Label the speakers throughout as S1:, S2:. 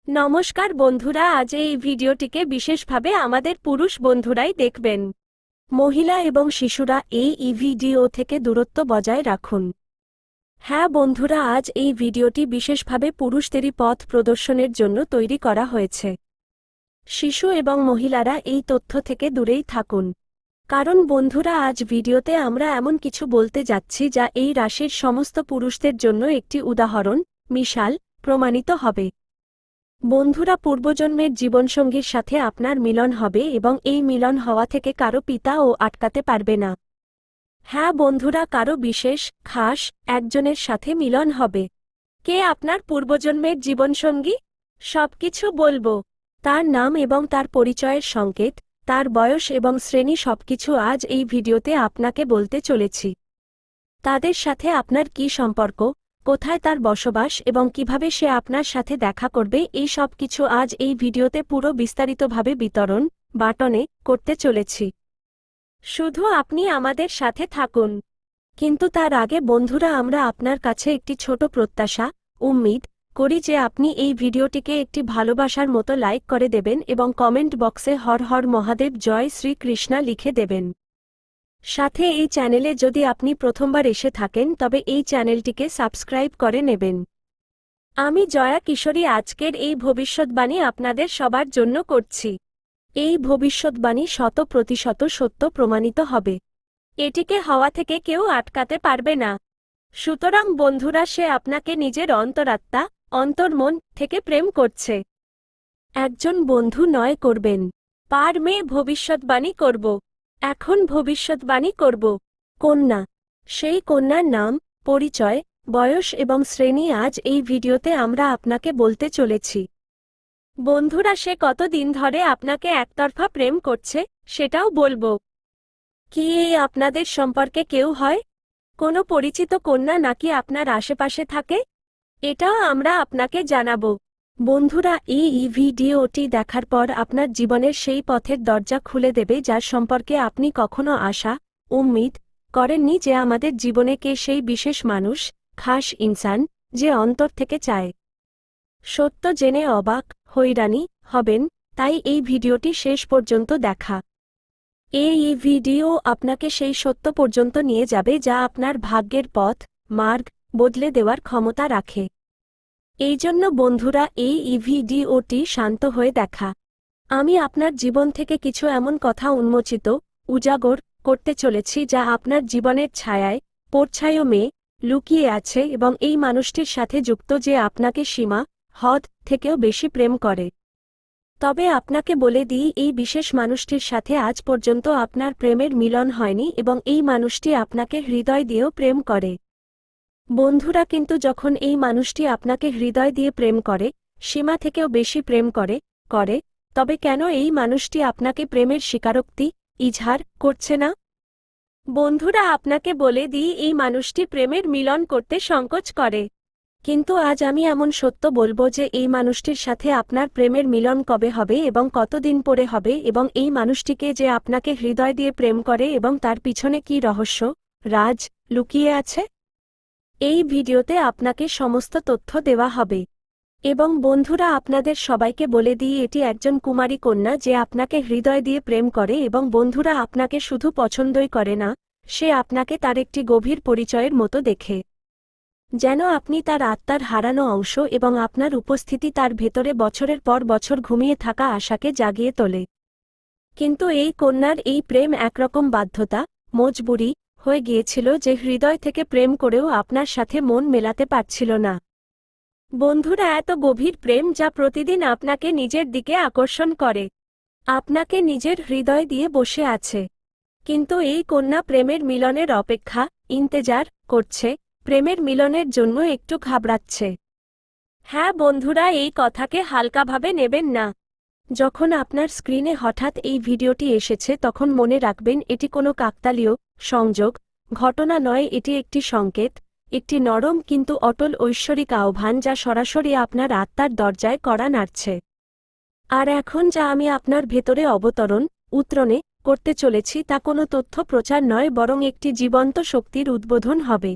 S1: নমস্কার বন্ধুরা, আজ এই ভিডিওটিকে বিশেষভাবে আমাদের পুরুষ বন্ধুরাই দেখবেন। মহিলা এবং শিশুরা এই ভিডিও থেকে দূরত্ব বজায় রাখুন। হ্যাঁ বন্ধুরা, আজ এই ভিডিওটি বিশেষভাবে পুরুষদেরই পথ প্রদর্শনের জন্য তৈরি করা হয়েছে। শিশু এবং মহিলারা এই তথ্য থেকে দূরেই থাকুন, কারণ বন্ধুরা আজ ভিডিওতে আমরা এমন কিছু বলতে যাচ্ছি যা এই রাশির সমস্ত পুরুষদের জন্য একটি উদাহরণ মিসাল প্রমাণিত হবে। বন্ধুরা, পূর্বজন্মের জীবনসঙ্গীর সাথে আপনার মিলন হবে এবং এই মিলন হওয়া থেকে কারো পিতা ও আটকাতে পারবে না। হ্যাঁ বন্ধুরা, কারো বিশেষ খাস একজনের সাথে মিলন হবে। কে আপনার পূর্বজন্মের জীবনসঙ্গী? সবকিছু বলবো। তার নাম এবং তার পরিচয়ের সংকেত, তার বয়স এবং শ্রেণী সবকিছু আজ এই ভিডিওতে আপনাকে বলতে চলেছি। তাদের সাথে আপনার কী সম্পর্ক, কোথায় তার বসবাস এবং কিভাবে সে আপনার সাথে দেখা করবে, এই সব কিছু আজ এই ভিডিওতে পুরো বিস্তারিতভাবে বিতরণ বাটনে করতে চলেছি। শুধু আপনি আমাদের সাথে থাকুন। কিন্তু তার আগে বন্ধুরা, আমরা আপনার কাছে একটি ছোট প্রত্যাশা উম্মিদ করি যে আপনি এই ভিডিওটিকে একটি ভালোবাসার মতো লাইক করে দেবেন এবং কমেন্ট বক্সে হর হর মহাদেব জয় শ্রীকৃষ্ণা লিখে দেবেন। সাথে এই চ্যানেলে যদি আপনি প্রথমবার এসে থাকেন তবে এই চ্যানেলটিকে সাবস্ক্রাইব করে নেবেন। আমি জয়া কিশোরী আজকের এই ভবিষ্যৎবাণী আপনাদের সবার জন্য করছি। এই ভবিষ্যৎবাণী 100% সত্য প্রমাণিত হবে। এটিকে হওয়া থেকে কেউ আটকাতে পারবে না। সুতরাং বন্ধুরা, সে আপনাকে নিজের অন্তরাত্মা অন্তর্মন থেকে প্রেম করছে। একজন বন্ধু নয় করবেন পার মেয়ে ভবিষ্যৎবাণী করব। এখন ভবিষ্যৎবাণী করব কন্যা। সেই কন্যার নাম, পরিচয়, বয়স এবং শ্রেণী আজ এই ভিডিওতে আমরা আপনাকে বলতে চলেছি। বন্ধুরা, সে কতদিন ধরে আপনাকে একতরফা প্রেম করছে সেটাও বলবো। কি এই আপনাদের সম্পর্কে কেউ হয়? কোনো পরিচিত কন্যা নাকি আপনার আশেপাশে থাকে? এটাও আমরা আপনাকে জানাবো। বন্ধুরা, এই ভিডিওটি দেখার পর আপনার জীবনের সেই পথের দরজা খুলে দেবে যার সম্পর্কে আপনি কখনো আশা উম্মিদ করেননি, যে আমাদের জীবনে কে সেই বিশেষ মানুষ খাস ইনসান যে অন্তর থেকে চায়। সত্য জেনে অবাক হয়রানি হবেন, তাই এই ভিডিওটি শেষ পর্যন্ত দেখা। এই ভিডিও আপনাকে সেই সত্য পর্যন্ত নিয়ে যাবে যা আপনার ভাগ্যের পথ মার্গ বদলে দেওয়ার ক্ষমতা রাখে। এই জন্য বন্ধুরা, এই ভিডিওটি শান্ত হয়ে দেখা। আমি আপনার জীবন থেকে কিছু এমন কথা উন্মোচিত উজাগর করতে চলেছি যা আপনার জীবনের ছায়ায় পরছায় মেয়ে লুকিয়ে আছে এবং এই মানুষটির সাথে যুক্ত যে আপনাকে সীমা হদ থেকেও বেশি প্রেম করে। তবে আপনাকে বলে দিই, এই বিশেষ মানুষটির সাথে আজ পর্যন্ত আপনার প্রেমের মিলন হয়নি এবং এই মানুষটি আপনাকে হৃদয় দিয়েও প্রেম করে। বন্ধুরা, কিন্তু যখন এই মানুষটি আপনাকে হৃদয় দিয়ে প্রেম করে, সীমা থেকেও বেশি প্রেম করে, তবে কেন এই মানুষটি আপনাকে প্রেমের স্বীকারোক্তি ইজহার করছে না? বন্ধুরা, আপনাকে বলে দিই, এই মানুষটি প্রেমের মিলন করতে সংকোচ করে। কিন্তু আজ আমি এমন সত্য বলবো যে এই মানুষটির সাথে আপনার প্রেমের মিলন কবে হবে এবং কতদিন পরে হবে এবং এই মানুষটিকে যে আপনাকে হৃদয় দিয়ে প্রেম করে এবং তার পিছনে কী রহস্য রাজ লুকিয়ে আছে। এই ভিডিওতে আপনাকে সমস্ত তথ্য দেওয়া হবে। এবং বন্ধুরা, আপনাদের সবাইকে বলে দিই, এটি একজন কুমারী কন্যা যে আপনাকে হৃদয় দিয়ে প্রেম করে এবং বন্ধুরা আপনাকে শুধু পছন্দই করে না, সে আপনাকে তার একটি গভীর পরিচয়ের মতো দেখে, যেন আপনি তার আত্মার হারানো অংশ এবং আপনার উপস্থিতি তার ভেতরে বছরের পর বছর ঘুমিয়ে থাকা আশাকে জাগিয়ে তোলে। কিন্তু এই কন্যার এই প্রেম একরকম বাধ্যতা মজবুরি হয়ে গিয়েছিল যে হৃদয় থেকে প্রেম করেও আপনার সাথে মন মেলাতে পারছিল না। বন্ধুরা, এত গভীর প্রেম যা প্রতিদিন আপনাকে নিজের দিকে আকর্ষণ করে, আপনাকে নিজের হৃদয় দিয়ে বসে আছে। কিন্তু এই কন্যা প্রেমের মিলনের অপেক্ষা ইন্তেজার করছে, প্রেমের মিলনের জন্য একটু ঘাবড়াচ্ছে। হ্যাঁ বন্ধুরা, এই কথাকে হালকাভাবে নেবেন না। যখন আপনার স্ক্রিনে হঠাৎ এই ভিডিওটি এসেছে তখন মনে রাখবেন, এটি কোনো কাকতালীয় সংযোগ ঘটনা নয়, এটি একটি সংকেত, একটি নরম কিন্তু অটল ঐশ্বরিক আহ্বান যা সরাসরি আপনার আত্মার দরজায় কড়া নাড়ছে। আর এখন যা আমি আপনার ভেতরে অবতরণ উত্তরণে করতে চলেছি তা কোনো তথ্য প্রচার নয়, বরং একটি জীবন্ত শক্তির উদ্বোধন হবে।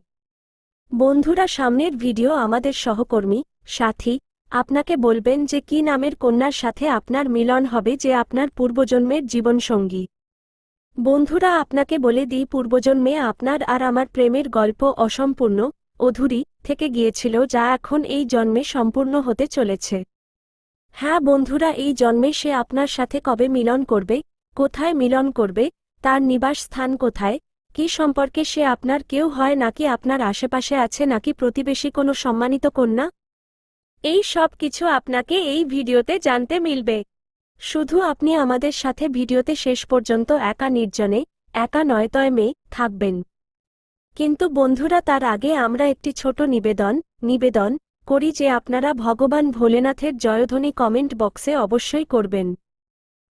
S1: বন্ধুরা, সামনের ভিডিও আমাদের সহকর্মী সাথী আপনাকে বলবেন যে কি নামের কন্যার সাথে আপনার মিলন হবে যে আপনার পূর্বজন্মের জীবনসঙ্গী। বন্ধুরা, আপনাকে বলে দিই, পূর্বজন্মে আপনার আর আমার প্রেমের গল্প অসম্পূর্ণ, অধুরি থেকে গিয়েছিল, যা এখন এই জন্মে সম্পূর্ণ হতে চলেছে। হ্যাঁ বন্ধুরা, এই জন্মে সে আপনার সাথে কবে মিলন করবে, কোথায় মিলন করবে, তার নিবাস স্থান কোথায়, কি সম্পর্কে সে আপনার কেউ হয় নাকি আপনার আশেপাশে আছে নাকি প্রতিবেশী কোনো সম্মানিত কন্যা, এই সব কিছু আপনাকে এই ভিডিওতে জানতে মিলবে। শুধু আপনি আমাদের সাথে ভিডিওতে শেষ পর্যন্ত একা নির্জনে, একা নয়তয় থাকবেন। কিন্তু বন্ধুরা, তার আগে আমরা একটি ছোট নিবেদন করি যে আপনারা ভগবান ভোলেনাথের জয়ধ্বনি কমেন্ট বক্সে অবশ্যই করবেন।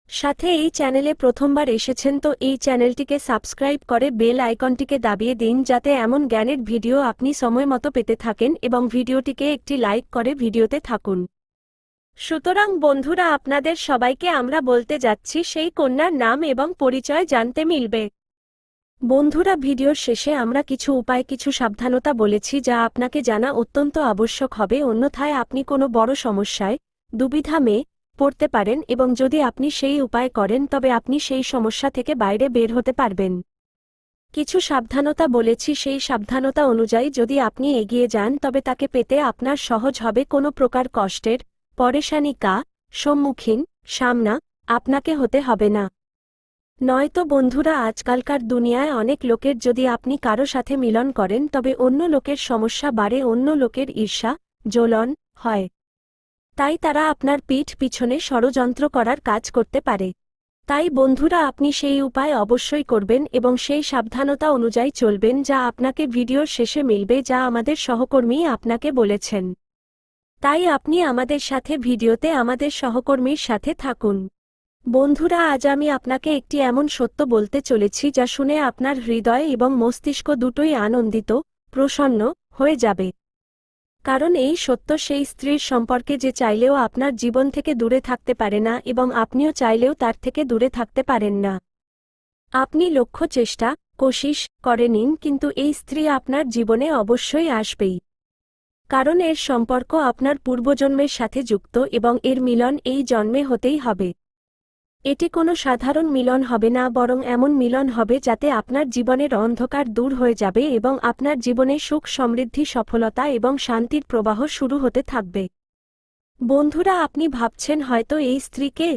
S1: সাথে এই চ্যানেলে প্রথমবার এসেছেন তো এই চ্যানেলটিকে সাবস্ক্রাইব করে বেল আইকনটিকে দাবিয়ে দিন, যাতে এমন জ্ঞানের ভিডিও আপনি সময় মতো পেতে থাকেন, এবং ভিডিওটিকে একটি লাইক করে ভিডিওতে থাকুন। সুতরাং বন্ধুরা, আপনাদের সবাইকে আমরা বলতে যাচ্ছি সেই কন্যার নাম এবং পরিচয় জানতে মিলবে। বন্ধুরা, ভিডিওর শেষে আমরা কিছু উপায়, কিছু সাবধানতা বলেছি যা আপনাকে জানা অত্যন্ত আবশ্যক হবে, অন্যথায় আপনি কোনো বড় সমস্যায়, দুবিধা পড়তে পারেন, এবং যদি আপনি সেই উপায় করেন তবে আপনি সেই সমস্যা থেকে বাইরে বের হতে পারবেন। কিছু সাবধানতা বলেছি, সেই সাবধানতা অনুযায়ী যদি আপনি এগিয়ে যান তবে তাকে পেতে আপনার সহজ হবে, কোনো প্রকার কষ্টের পরেশানি সম্মুখীন আপনাকে হতে হবে না। নয়তো বন্ধুরা, আজকালকার দুনিয়ায় অনেক লোকের যদি আপনি কারো সাথে মিলন করেন তবে অন্য লোকের সমস্যা বাড়ে, অন্য লোকের ঈর্ষা জ্বলন হয়। তাই তারা আপনার পিঠ পিছনে ষড়যন্ত্র করার কাজ করতে পারে। তাই বন্ধুরা, আপনি সেই উপায় অবশ্যই করবেন এবং সেই সাবধানতা অনুযায়ী চলবেন যা আপনাকে ভিডিওর শেষে মিলবে, যা আমাদের সহকর্মী আপনাকে বলেছেন। তাই আপনি আমাদের সাথে ভিডিওতে আমাদের সহকর্মীর সাথে থাকুন। বন্ধুরা, আজ আমি আপনাকে একটি এমন সত্য বলতে চলেছি যা শুনে আপনার হৃদয় এবং মস্তিষ্ক দুটোই আনন্দিত, প্রসন্ন হয়ে যাবে। কারণ এই সত্য সেই স্ত্রীর সম্পর্কে যে চাইলেও আপনার জীবন থেকে দূরে থাকতে পারে না, এবং আপনিও চাইলেও তার থেকে দূরে থাকতে পারেন না। আপনি লক্ষ্য চেষ্টা কোশিশ করে নিন, কিন্তু এই স্ত্রী আপনার জীবনে অবশ্যই আসবেই। কারণ এর সম্পর্ক আপনার পূর্বজন্মের সাথে যুক্ত এবং এর মিলন এই জন্মে হতেই হবে। এটি কোনো সাধারণ মিলন হবে না, বরং এমন মিলন হবে যাতে আপনার জীবনের অন্ধকার দূর হয়ে যাবে এবং আপনার জীবনে সুখ, সমৃদ্ধি, সফলতা এবং শান্তির প্রবাহ শুরু হতে থাকবে। বন্ধুরা, আপনি ভাবছেন হয়তো এই স্ত্রীকে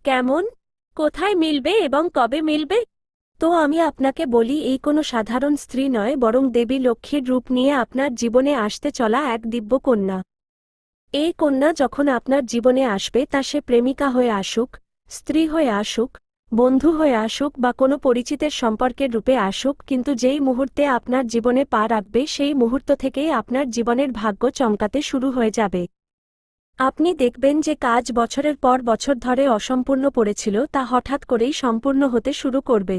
S1: কেমন, কোথায় মিলবে এবং কবে মিলবে? তো আমি আপনাকে বলি, এই কোনো সাধারণ স্ত্রী নয়, বরং দেবী লক্ষ্মীর রূপ নিয়ে আপনার জীবনে আসতে চলা এক দিব্য কন্যা। এই কন্যা যখন আপনার জীবনে আসবে তা সে প্রেমিকা হয়ে আসুক, স্ত্রী হয়ে আসুক, বন্ধু হয়ে আসুক বা কোনো পরিচিতের সম্পর্কের রূপে আসুক, কিন্তু যেই মুহূর্তে আপনার জীবনে পা রাখবে সেই মুহূর্ত থেকেই আপনার জীবনের ভাগ্য চমকাতে শুরু হয়ে যাবে। আপনি দেখবেন যে কাজ বছরের পর বছর ধরে অসম্পূর্ণ পড়েছিল তা হঠাৎ করেই সম্পূর্ণ হতে শুরু করবে।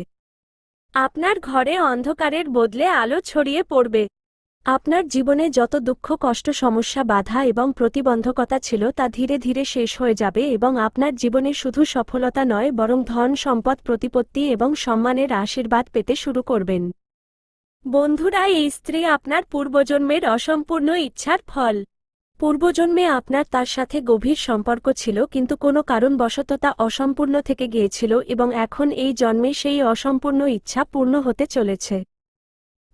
S1: আপনার ঘরে অন্ধকারের বদলে আলো ছড়িয়ে পড়বে। আপনার জীবনে যত দুঃখ, কষ্ট, সমস্যা, বাধা এবং প্রতিবন্ধকতা ছিল তা ধীরে ধীরে শেষ হয়ে যাবে এবং আপনার জীবনে শুধু সফলতা নয়, বরং ধন, সম্পদ, প্রতিপত্তি এবং সম্মানের আশীর্বাদ পেতে শুরু করবেন। বন্ধুরা, এই স্ত্রী আপনার পূর্বজন্মের অসম্পূর্ণ ইচ্ছার ফল। পূর্বজন্মে আপনার তার সাথে গভীর সম্পর্ক ছিল, কিন্তু কোনো কারণবশত তা অসম্পূর্ণ থেকে গিয়েছিল এবং এখন এই জন্মে সেই অসম্পূর্ণ ইচ্ছা পূর্ণ হতে চলেছে।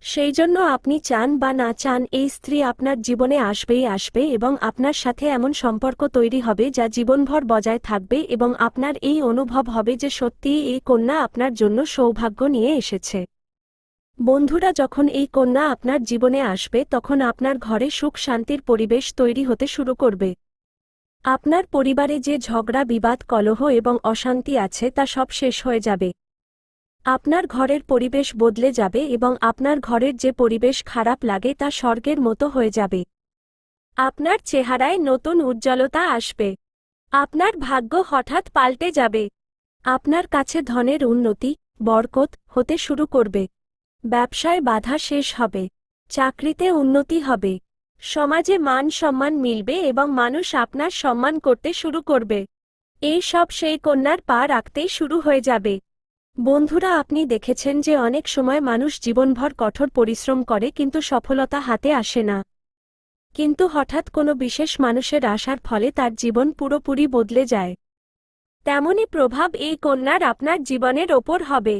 S1: সেই জন্য আপনি চান বা না চান, এই স্ত্রী আপনার জীবনে আসবেই আসবে এবং আপনার সাথে এমন সম্পর্ক তৈরি হবে যা জীবনভর বজায় থাকবে, এবং আপনার এই অনুভব হবে যে সত্যিই এই কন্যা আপনার জন্য সৌভাগ্য নিয়ে এসেছে। বন্ধুরা, যখন এই কন্যা আপনার জীবনে আসবে তখন আপনার ঘরে সুখ, শান্তির পরিবেশ তৈরি হতে শুরু করবে। আপনার পরিবারে যে ঝগড়া, বিবাদ, কলহ এবং অশান্তি আছে তা সব শেষ হয়ে যাবে। আপনার ঘরের পরিবেশ বদলে যাবে এবং আপনার ঘরের যে পরিবেশ খারাপ লাগে তা স্বর্গের মতো হয়ে যাবে। আপনার চেহারায় নতুন উজ্জ্বলতা আসবে। আপনার ভাগ্য হঠাৎ পাল্টে যাবে। আপনার কাছে ধনের উন্নতি, বরকত হতে শুরু করবে। ব্যবসায় বাধা শেষ হবে। চাকরিতে উন্নতি হবে। সমাজে মান সম্মান মিলবে এবং মানুষ আপনার সম্মান করতে শুরু করবে। এই সব সেই কন্যার পা রাখতেই শুরু হয়ে যাবে। বন্ধুরা, আপনি দেখেছেন যে অনেক সময় মানুষ জীবনভর কঠোর পরিশ্রম করে কিন্তু সফলতা হাতে আসে না। কিন্তু হঠাৎ কোনো বিশেষ মানুষের আসার ফলে তার জীবন পুরোপুরি বদলে যায়। তেমনই প্রভাব এই কন্যার আপনার জীবনের ওপর হবে।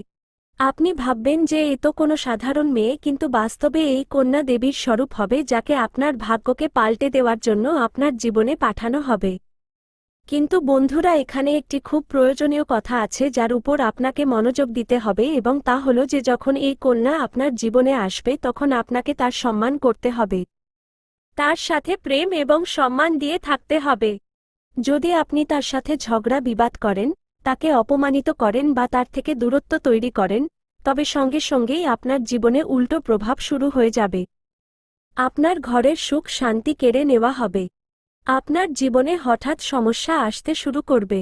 S1: আপনি ভাববেন যে এ তো কোনো সাধারণ মেয়ে, কিন্তু বাস্তবে এই কন্যা দেবীর স্বরূপ হবে, যাকে আপনার ভাগ্যকে পাল্টে দেওয়ার জন্য আপনার জীবনে পাঠানো হবে। কিন্তু বন্ধুরা, এখানে একটি খুব প্রয়োজনীয় কথা আছে যার উপর আপনাকে মনোযোগ দিতে হবে, এবং তা হলো যে যখন এই কন্যা আপনার জীবনে আসবে তখন আপনাকে তার সম্মান করতে হবে। তার সাথে প্রেম এবং সম্মান দিয়ে থাকতে হবে। যদি আপনি তার সাথে ঝগড়া বিবাদ করেন, তাকে অপমানিত করেন বা তার থেকে দূরত্ব তৈরি করেন, তবে সঙ্গে সঙ্গেই আপনার জীবনে উল্টো প্রভাব শুরু হয়ে যাবে। আপনার ঘরের সুখ শান্তি কেড়ে নেওয়া হবে। আপনার জীবনে হঠাৎ সমস্যা আসতে শুরু করবে।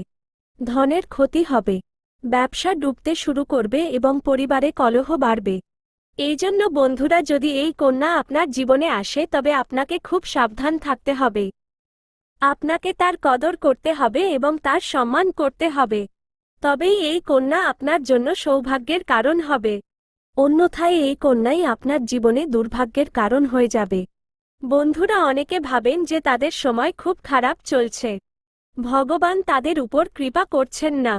S1: ধনের ক্ষতি হবে। ব্যবসা ডুবতে শুরু করবে এবং পরিবারে কলহ বাড়বে। এই জন্য বন্ধুরা, যদি এই কন্যা আপনার জীবনে আসে তবে আপনাকে খুব সাবধান থাকতে হবে। আপনাকে তার কদর করতে হবে এবং তার সম্মান করতে হবে। তবেই এই কন্যা আপনার জন্য সৌভাগ্যের কারণ হবে। অন্যথায় এই কন্যাই আপনার জীবনে দুর্ভাগ্যের কারণ হয়ে যাবে। বন্ধুরা, অনেকে ভাবেন যে তাদের সময় খুব খারাপ চলছে। ভগবান তাদের উপর কৃপা করছেন না।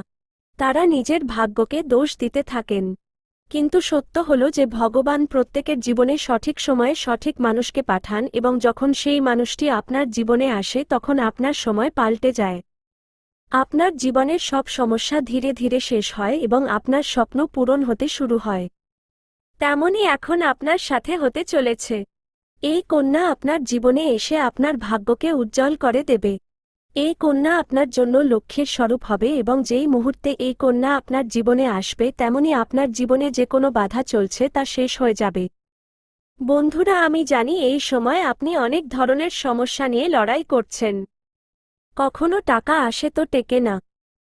S1: তারা নিজের ভাগ্যকে দোষ দিতে থাকেন। কিন্তু সত্য হলো যে ভগবান প্রত্যেকের জীবনে সঠিক সময়ে সঠিক মানুষকে পাঠান, এবং যখন সেই মানুষটি আপনার জীবনে আসে তখন আপনার সময় পাল্টে যায়। আপনার জীবনের সব সমস্যা ধীরে ধীরে শেষ হয় এবং আপনার স্বপ্ন পূরণ হতে শুরু হয়। তেমনই এখন আপনার সাথে হতে চলেছে। এই কন্যা আপনার জীবনে এসে আপনার ভাগ্যকে উজ্জ্বল করে দেবে। এই কন্যা আপনার জন্য লক্ষ্মীর স্বরূপ হবে, এবং যেই মুহূর্তে এই কন্যা আপনার জীবনে আসবে তেমনি আপনার জীবনে যে কোনো বাধা চলছে তা শেষ হয়ে যাবে। বন্ধুরা, আমি জানি এই সময় আপনি অনেক ধরনের সমস্যা নিয়ে লড়াই করছেন। কখনো টাকা আসে তো টেকে না,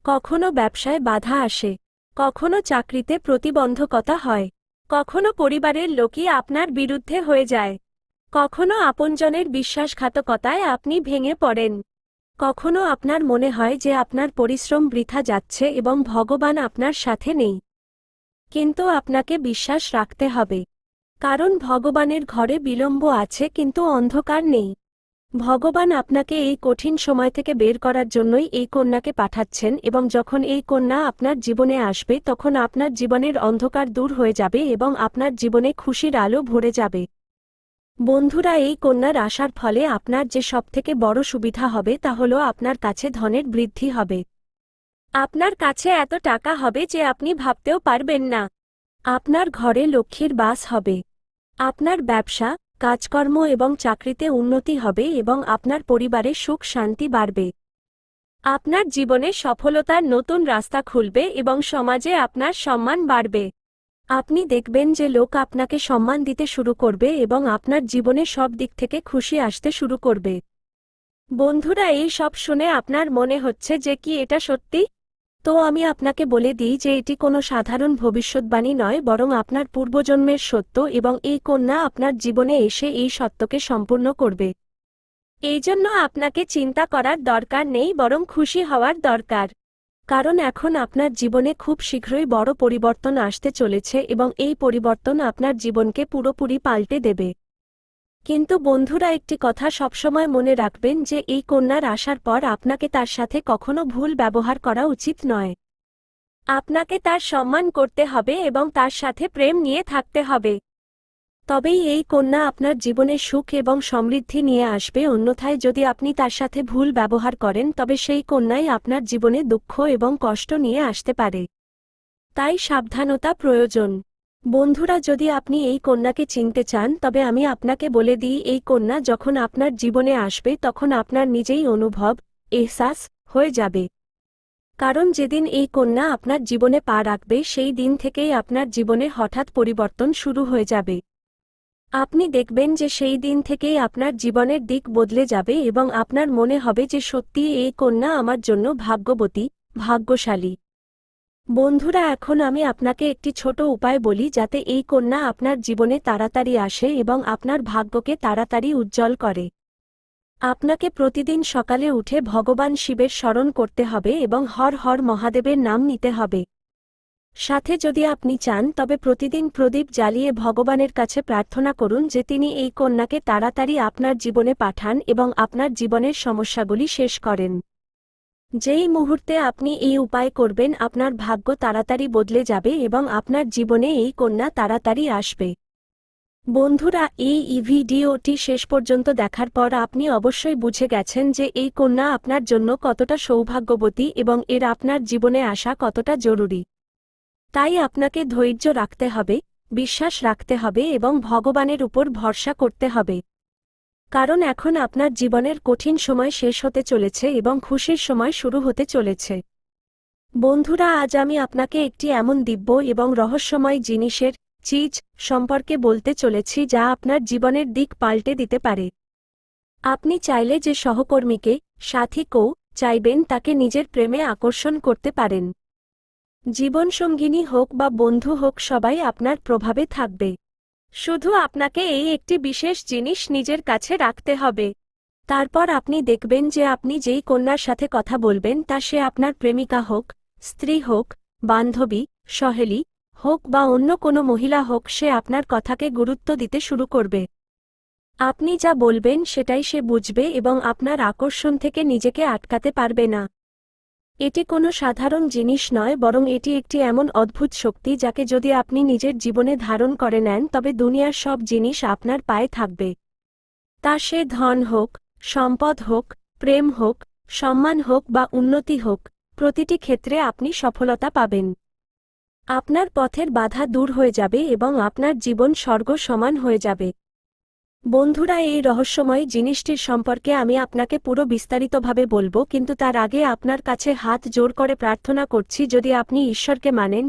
S1: কখনো ব্যবসায় বাধা আসে, কখনো চাকরিতে প্রতিবন্ধকতা হয়, কখনো পরিবারের লোকই আপনার বিরুদ্ধে হয়ে যায়, কখনো আপনজনের বিশ্বাসঘাতকতায় আপনি ভেঙে পড়েন, কখনো আপনার মনে হয় যে আপনার পরিশ্রম বৃথা যাচ্ছে এবং ভগবান আপনার সাথে নেই। কিন্তু আপনাকে বিশ্বাস রাখতে হবে, কারণ ভগবানের ঘরে বিলম্ব আছে কিন্তু অন্ধকার নেই। ভগবান আপনাকে এই কঠিন সময় থেকে বের করার জন্যই এই কন্যাকে পাঠাচ্ছেন, এবং যখন এই কন্যা আপনার জীবনে আসবে তখন আপনার জীবনের অন্ধকার দূর হয়ে যাবে এবং আপনার জীবনে খুশির আলো ভরে যাবে। বন্ধুরা, এই কন্যার আসার ফলে আপনার যে সবথেকে বড় সুবিধা হবে তা হলো আপনার কাছে ধনের বৃদ্ধি হবে। আপনার কাছে এত টাকা হবে যে আপনি ভাবতেও পারবেন না। আপনার ঘরে লক্ষ্মীর বাস হবে। আপনার ব্যবসা, কাজকর্ম এবং চাকরিতে উন্নতি হবে এবং আপনার পরিবারে সুখ শান্তি বাড়বে। আপনার জীবনে সফলতার নতুন রাস্তা খুলবে এবং সমাজে আপনার সম্মান বাড়বে। আপনি দেখবেন যে লোক আপনাকে সম্মান দিতে শুরু করবে এবং আপনার জীবনে সব দিক থেকে খুশি আসতে শুরু করবে। বন্ধুরা, এই সব শুনে আপনার মনে হচ্ছে যে কি এটা সত্যি? তো আমি আপনাকে বলে দিই যে এটি কোনো সাধারণ ভবিষ্যৎবাণী নয়, বরং আপনার পূর্বজন্মের সত্য, এবং এই কন্যা আপনার জীবনে এসে এই সত্যকে সম্পূর্ণ করবে। এই জন্য আপনাকে চিন্তা করার দরকার নেই, বরং খুশি হওয়ার দরকার। কারণ এখন আপনার জীবনে খুব শীঘ্রই বড় পরিবর্তন আসতে চলেছে এবং এই পরিবর্তন আপনার জীবনকে পুরোপুরি পাল্টে দেবে। কিন্তু বন্ধুরা, একটি কথা সবসময় মনে রাখবেন যে এই কন্যার আসার পর আপনাকে তার সাথে কখনো ভুল ব্যবহার করা উচিত নয়। আপনাকে তার সম্মান করতে হবে এবং তার সাথে প্রেম নিয়ে থাকতে হবে। তবেই এই কন্যা আপনার জীবনে সুখ এবং সমৃদ্ধি নিয়ে আসবে, অন্যথায় যদি আপনি তার সাথে ভুল ব্যবহার করেন তবে সেই কন্যাই আপনার জীবনে দুঃখ এবং কষ্ট নিয়ে আসতে পারে। তাই সাবধানতা প্রয়োজন। বন্ধুরা, যদি আপনি এই কন্যাকে চিনতে চান তবে আমি আপনাকে বলে দিই, এই কন্যা যখন আপনার জীবনে আসবে তখন আপনার নিজেই অনুভব, এহসাস হয়ে যাবে। কারণ যেদিন এই কন্যা আপনার জীবনে পা রাখবে সেই দিন থেকেই আপনার জীবনে হঠাৎ পরিবর্তন শুরু হয়ে যাবে। আপনি দেখবেন যে সেই দিন থেকেই আপনার জীবনের দিক বদলে যাবে এবং আপনার মনে হবে যে সত্যিই এই কন্যা আমার জন্য ভাগ্যবতী, ভাগ্যশালী। বন্ধুরা, এখন আমি আপনাকে একটি ছোট উপায় বলি যাতে এই কন্যা আপনার জীবনে তাড়াতাড়ি আসে এবং আপনার ভাগ্যকে তাড়াতাড়ি উজ্জ্বল করে। আপনাকে প্রতিদিন সকালে উঠে ভগবান শিবের স্মরণ করতে হবে এবং হর হর মহাদেবের নাম নিতে হবে। সাথে যদি আপনি চান তবে প্রতিদিন প্রদীপ জ্বালিয়ে ভগবানের কাছে প্রার্থনা করুন যে তিনি এই কন্যাকে তাড়াতাড়ি আপনার জীবনে পাঠান এবং আপনার জীবনের সমস্যাগুলি শেষ করেন। যেই মুহূর্তে আপনি এই উপায় করবেন আপনার ভাগ্য তাড়াতাড়ি বদলে যাবে এবং আপনার জীবনে এই কন্যা তাড়াতাড়ি আসবে। বন্ধুরা, এই ভিডিওটি শেষ পর্যন্ত দেখার পর আপনি অবশ্যই বুঝে গেছেন যে এই কন্যা আপনার জন্য কতটা সৌভাগ্যবতী এবং এর আপনার জীবনে আসা কতটা জরুরি। তাই আপনাকে ধৈর্য রাখতে হবে, বিশ্বাস রাখতে হবে এবং ভগবানের উপর ভরসা করতে হবে। কারণ এখন আপনার জীবনের কঠিন সময় শেষ হতে চলেছে এবং খুশির সময় শুরু হতে চলেছে। বন্ধুরা, আজ আমি আপনাকে একটি এমন দিব্য এবং রহস্যময় জিনিসের চিজ সম্পর্কে বলতে চলেছি যা আপনার জীবনের দিক পাল্টে দিতে পারে। আপনি চাইলে যে সহকর্মীকে, সাথীকেও চাইবেন তাকে নিজের প্রেমে আকর্ষণ করতে পারেন। জীবনসঙ্গিনী হোক বা বন্ধু হোক, সবাই আপনার প্রভাবে থাকবে। শুধু আপনাকে এই একটি বিশেষ জিনিস নিজের কাছে রাখতে হবে। তারপর আপনি দেখবেন যে আপনি যেই কন্যার সাথে কথা বলবেন তা সে আপনার প্রেমিকা হোক, স্ত্রী হোক, বান্ধবী, সহেলী হোক বা অন্য কোনো মহিলা হোক, সে আপনার কথাকে গুরুত্ব দিতে শুরু করবে। আপনি যা বলবেন সেটাই সে বুঝবে এবং আপনার আকর্ষণ থেকে নিজেকে আটকাতে পারবে না। এটি কোনো সাধারণ জিনিস নয়, বরং এটি একটি এমন অদ্ভুত শক্তি যাকে যদি আপনি নিজের জীবনে ধারণ করে নেন তবে দুনিয়ার সব জিনিস আপনার পায়ে থাকবে। তা সে ধন হোক, সম্পদ হোক, প্রেম হোক, সম্মান হোক বা উন্নতি হোক, প্রতিটি ক্ষেত্রে আপনি সফলতা পাবেন। আপনার পথের বাধা দূর হয়ে যাবে এবং আপনার জীবন স্বর্গ সমান হয়ে যাবে। বন্ধুরা, এই রহস্যময় জিনিসটির সম্পর্কে আমি আপনাকে পুরো বিস্তারিতভাবে বলবো, কিন্তু তার আগে আপনার কাছে হাত জোড় করে প্রার্থনা করছি, যদি আপনি ঈশ্বরকে মানেন